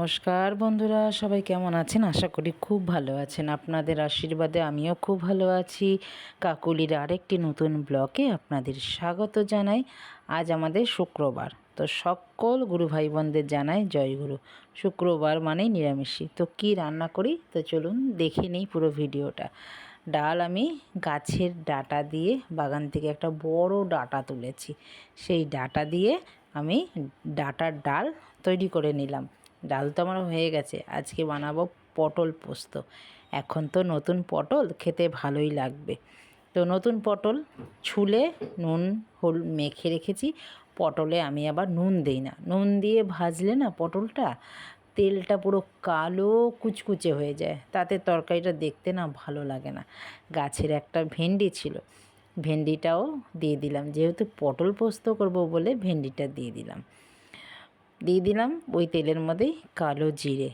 নমস্কার বন্ধুরা, সবাই কেমন আছেন? আশা করি খুব ভালো আছেন। আপনাদের আশীর্বাদে আমিও খুব ভালো আছি। কাকুলির আরেকটি নতুন ব্লগে আপনাদের স্বাগত জানাই। আজ আমাদের শুক্রবার, তো সকল গুরু ভাই বোনদের জানাই জয়গুরু। শুক্রবার মানেই নিরামিষই। তো কি রান্না করি, তো চলুন দেখে নিই পুরো ভিডিওটা। ডাল আমি গাছের ডাঁটা দিয়ে, বাগান থেকে একটা বড় ডাঁটা তুলেছি, সেই ডাঁটা দিয়ে আমি ডাঁটার ডাল তৈরি করে নিলাম। ডাল তো আমার হয়ে গেছে। আজকে বানাবো পটল পোস্ত। এখন তো নতুন পটল খেতে ভালোই লাগবে। তো নতুন পটল ছুলে নুন মেখে রেখেছি। পটলে আমি আবার নুন দিই না, নুন দিয়ে ভাজলে না পটলটা তেলটা পুরো কালো কুচকুচে হয়ে যায়, তাতে তরকারিটা দেখতে না ভালো লাগে না। গাছের একটা ভেন্ডি ছিল, ভেন্ডিটাও দিয়ে দিলাম, যেহেতু পটল পোস্ত করব বলে ভেন্ডিটা দিয়ে দিলাম ওই তেলের মধ্যেই কালো জিরে।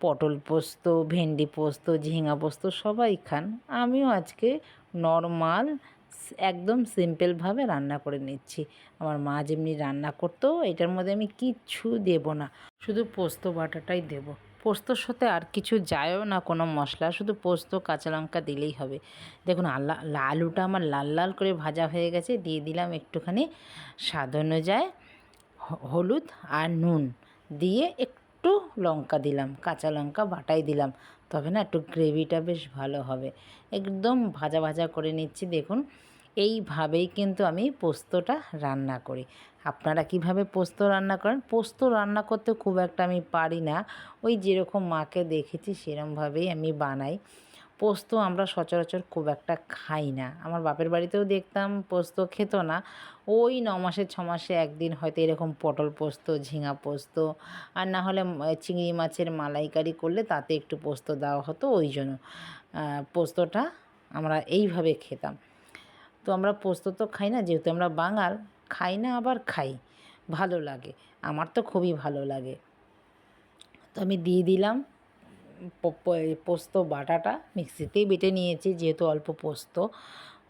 পটল পোস্ত, ভেন্ডি পোস্ত, ঝিঙা পোস্ত সবাই খান, আমিও আজকে নর্মাল একদম সিম্পলভাবে রান্না করে নিচ্ছি। আমার মা যেমনি রান্না করতো, এটার মধ্যে আমি কিচ্ছু দেব না, শুধু পোস্ত বাটাটাই দেব। পোস্তর সাথে আর কিছু যায়ও না, কোনো মশলা, শুধু পোস্ত কাঁচা লঙ্কা দিলেই হবে। দেখুন আলুটা আমার লাল লাল করে ভাজা হয়ে গেছে। দিয়ে দিলাম একটুখানি স্বাদ অনুযায়ী হলুদ আর নুন, দিয়ে একটু লঙ্কা দিলাম, কাঁচা লঙ্কা বাটাই দিলাম, তবে না একটু গ্রেভিটা বেশ ভালো হবে। একদম ভাজা ভাজা করে নিচ্ছি। দেখুন এইভাবেই কিন্তু আমি পোস্তটা রান্না করি। আপনারা কিভাবে পোস্ত রান্না করেন? পোস্ত রান্না করতে খুব একটা আমি পারি না, ওই যেরকম মাকে দেখেছি সেরকমভাবেই আমি বানাই। পোস্ত আমরা সচরাচর খুব একটা খাই না। আমার বাপের বাড়িতেও দেখতাম পোস্ত খেত না। ওই 9 মাসে 6 মাসে একদিন হয়তো এরকম পটল পোস্ত, ঝিঙা পোস্ত, আর না হলে চিংড়ি মাছের মালাইকারি করলে তাতে একটু পোস্ত দেওয়া হতো, ওই জন্য পোস্তটা আমরা এইভাবে খেতাম। তো আমরা পোস্ত তো খাই না, যেহেতু আমরা বাঙাল, খাই না আবার খাই, ভালো লাগে, আমার তো খুবই ভালো লাগে। তো আমি দিয়ে দিলাম পোস্ত বাটাটা, মিক্সিতেই বেটে নিয়েছি যেহেতু অল্প পোস্ত।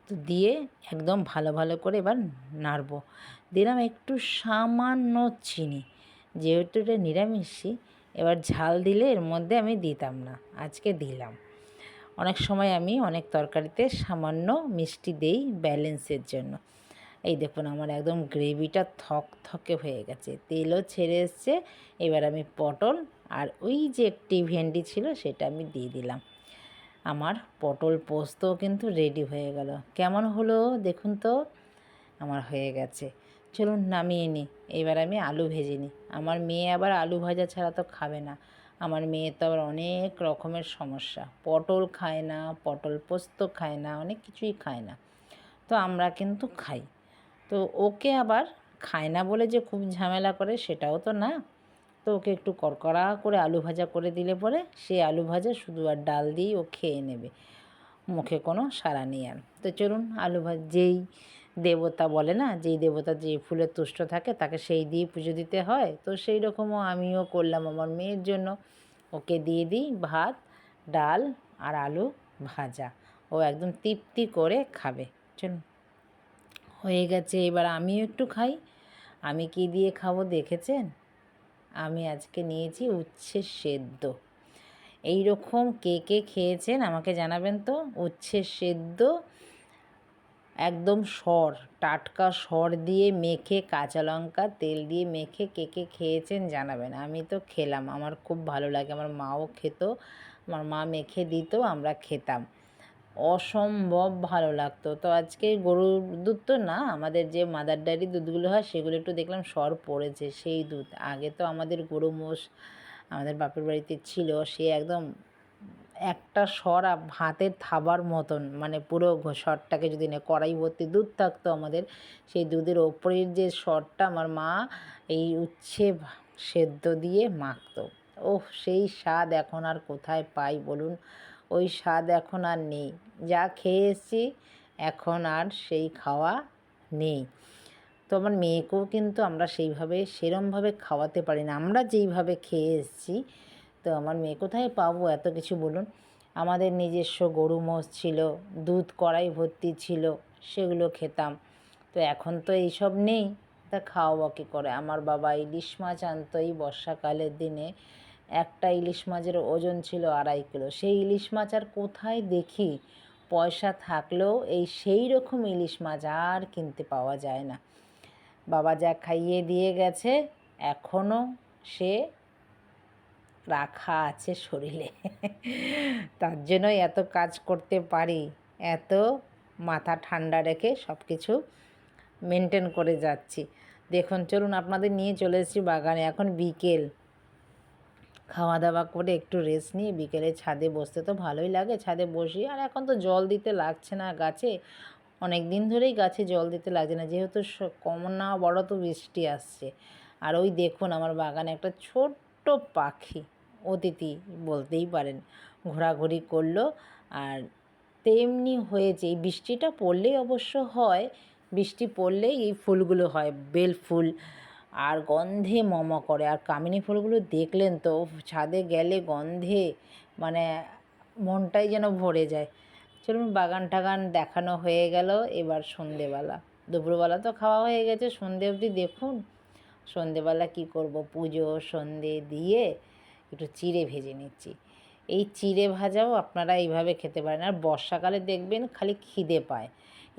তো দিয়ে একদম ভালো ভালো করে এবার নাড়বো। দিলাম একটু সামান্য চিনি, যেহেতু এটা নিরামিষই, এবার ঝাল দিলে এর মধ্যে আমি দিতাম না, আজকে দিলাম। অনেক সময় আমি অনেক তরকারিতে সামান্য মিষ্টি দেই ব্যালেন্সের জন্য। এই দেখুন আমার একদম গ্রেভিটা থকথকে হয়ে গেছে, তেলও ছেড়ে এসছে। এবার আমি পটল আর ওই যে একটি ভেন্ডি ছিল সেটা আমি দিয়ে দিলাম। আমার পটল পোস্ত কিন্তু রেডি হয়ে গেল। কেমন হলো দেখুন তো, আমার হয়ে গেছে। চলুন নামিয়ে নিই। এবার আমি আলু ভেজে নিই। আমার মেয়ে আবার আলু ভাজা ছাড়া তো খাবে না। আমার মেয়ে তো আবার অনেক রকমের সমস্যা, পটল খায় না, পটল পোস্ত খায় না, অনেক কিছুই খায় না। তো আমরা কিন্তু খাই। তো ওকে আবার খায় না বলে যে খুব ঝামেলা করে সেটাও তো না। তো ওকে একটু কড়কড়া করে আলু ভাজা করে দিলে পরে সে আলু ভাজা শুধু আর ডাল দিয়েই ও খেয়ে নেবে, মুখে কোনো সাড়া নেই আর। তো চলুন যেই দেবতা বলে না, যেই দেবতা যে ফুলে তুষ্ট থাকে তাকে সেই দিয়ে পুজো দিতে হয়, তো সেই রকমও আমিও করলাম আমার মেয়ের জন্য। ওকে দিয়ে দিই ভাত, ডাল আর আলু ভাজা, ও একদম তৃপ্তি করে খাবে। চলুন, হয়ে গেছে, এবার আমিও একটু খাই। আমি কি দিয়ে খাবো দেখেছেন? আমি আজকে নিয়েছি উচ্ছে সেদ্ধ। এই রকম কে কে খেয়েছেন আমাকে জানাবেন তো। উচ্ছে সেদ্ধ একদম টাটকা দিয়ে মেখে, কাঁচা লঙ্কা তেল দিয়ে মেখে কে কে খেয়েছেন জানাবেন। আমি তো খেলাম, আমার খুব ভালো লাগে, আমার মাও খেত, আমার মা মেখে দিত, আমরা খেতাম, অসম্ভব ভালো লাগতো। তো আজকে গরুর দুধ তো না, আমাদের যে মাদার ডেয়ারি দুধগুলো হয় সেগুলো একটু দেখলাম সর পড়েছে, সেই দুধ। আগে তো আমাদের গরু মোষ আমাদের বাপের বাড়িতে ছিল, সে একদম একটা সর ভাতের থাবার মতন, মানে পুরো সরটাকে যদি না, কড়াই ভর্তি দুধ থাকতো আমাদের, সেই দুধের ওপরের যে সরটা আমার মা এই উচ্ছে সেদ্ধ দিয়ে মাখতো। ওহ, সেই স্বাদ এখন আর কোথায় পাই বলুন? ওই স্বাদ এখন আর নেই, যা খেয়ে এসেছি এখন আর সেই খাওয়া নেই। তো আমার মেয়েকেও কিন্তু আমরা সেরমভাবে খাওয়াতে পারি না, আমরা যেইভাবে খেয়ে এসেছি। তো আমার মেয়ে কোথায় পাবো এত কিছু বলুন? আমাদের নিজস্ব গরু মোষ ছিল, দুধ কড়াই ভর্তি ছিল, সেগুলো খেতাম। তো এখন তো এইসব নেই, তা খাওয়াবো কী করে? আমার বাবা ইলিশ মাছ আনতো এই বর্ষাকালের দিনে, একটা ইলিশ মাছের ওজন ছিল 2.5 কিলো। সেই ইলিশ মাছ আর কোথায় দেখি, পয়সা থাকলেও সেই রকম ইলিশ মাছ আর কিনতে পাওয়া যায় না। বাবা যা খাইয়ে দিয়ে গেছে এখনও সে রাখা আছে শরীরে। তার জন্যই এত কাজ করতে পারি, এত মাথা ঠান্ডা রেখে সব কিছু মেনটেন করে যাচ্ছি। দেখুন, চলুন আপনাদের নিয়ে চলে এসেছি বাগানে। এখন বিকেল, খাওয়া দাওয়া করে একটু রেস্ট নিয়ে বিকেলে ছাদে বসতে তো ভালোই লাগে। ছাদে বসি, আর এখন তো জল দিতে লাগছে না গাছে, অনেক দিন ধরেই গাছে জল দিতে লাগছে না, যেহেতু কম না বড় তো বৃষ্টি আসছে। আর ওই দেখুন আমার বাগানে একটা ছোট্ট পাখি, অতিথি বলতেই পারেন, ঘোরাঘুরি করলো। আর তেমনি হয়েছে, এই বৃষ্টিটা পড়লেই অবশ্য হয়, বৃষ্টি পড়লেই এই ফুলগুলো হয়, বেল ফুল, আর গন্ধে করে। আর কামিনী ফুলগুলো দেখলেন তো, ছাদে গেলে গন্ধে মানে মনটাই যেন ভরে যায়। চলুন, বাগান টাগান দেখানো হয়ে গেল, এবার সন্ধেবেলা। দুপুরবেলা তো খাওয়া হয়ে গেছে, সন্ধে অবধি দেখুন সন্ধেবেলা কি করব, পুজো সন্ধে দিয়ে একটু চিড়ে ভেজে নিচ্ছি। এই চিড়ে ভাজাও আপনারা এইভাবে খেতে পারেন। আর বর্ষাকালে দেখবেন খালি খিদে পায়,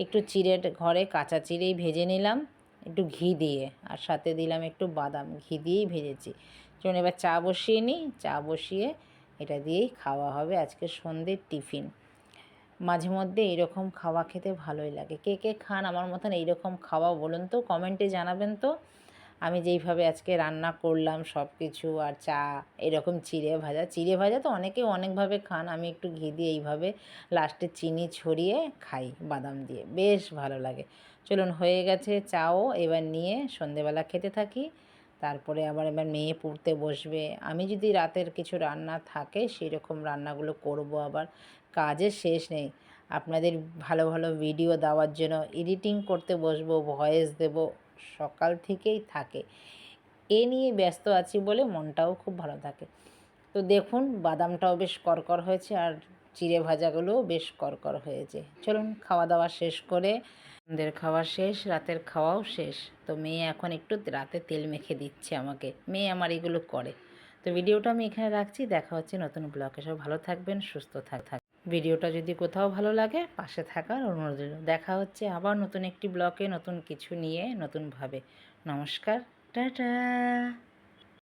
একটু চিড়ে ঘরে কাঁচা চিড়েই ভেজে নিলাম একটু ঘি দিয়ে, আর সাথে দিলাম একটু বাদাম, ঘি দিয়েই ভেজেছি। চলুন এবার চা বসিয়ে নিই, চা বসিয়ে এটা দিয়েই খাওয়া হবে আজকে সন্ধ্যের টিফিন। মাঝে মধ্যে এইরকম খাওয়া খেতে ভালোই লাগে। কে কে খান আমার মতন এইরকম খাওয়া বলুন তো, কমেন্টে জানাবেন তো। আমি যেইভাবে আজকে রান্না করলাম সব কিছু, আর চা, এরকম চিড়ে ভাজা তো অনেকে অনেকভাবে খান, আমি একটু ঘি দিয়ে এইভাবে লাস্টে চিনি ছড়িয়ে খাই বাদাম দিয়ে, বেশ ভালো লাগে। চলুন, হয়ে গেছে চাও, এবার নিয়ে সন্ধেবেলা খেতে থাকি। তারপরে এবার মেয়ে পড়তে বসবে। আমি যদি রাতের কিছু রান্না থাকে সেই রকম রান্নাগুলো করব, আবার কাজের শেষ নেই। আপনাদের ভালো ভালো ভিডিও দেওয়ার জন্য এডিটিং করতে বসবো, ভয়েস দেব, সকাল থেকেই থাকে। এ নিয়ে ব্যস্ত আছি বলে মনটাও খুব ভালো থাকে। তো দেখুন বাদামটাও বেশ করকর হয়েছে, আর চিড়ে ভাজাগুলোও বেশ করকর হয়েছে। চলুন খাওয়া দাওয়া শেষ করে, সন্ধ্যের খাওয়া শেষ, রাতের খাওয়াও শেষ। তো মেয়ে এখন একটু রাতে তেল মেখে দিচ্ছে আমাকে, মেয়ে আমার এগুলো করে। তো ভিডিওটা আমি এখানে রাখছি, দেখা হচ্ছে নতুন ব্লগে। সব ভালো থাকবেন, সুস্থ থাক। ভিডিওটা যদি কোথাও ভালো লাগে পাশে থাকার অনুরোধ রইল। দেখা হচ্ছে আবার নতুন একটি ব্লগে, নতুন কিছু নিয়ে, নতুনভাবে। নমস্কার, টাটা।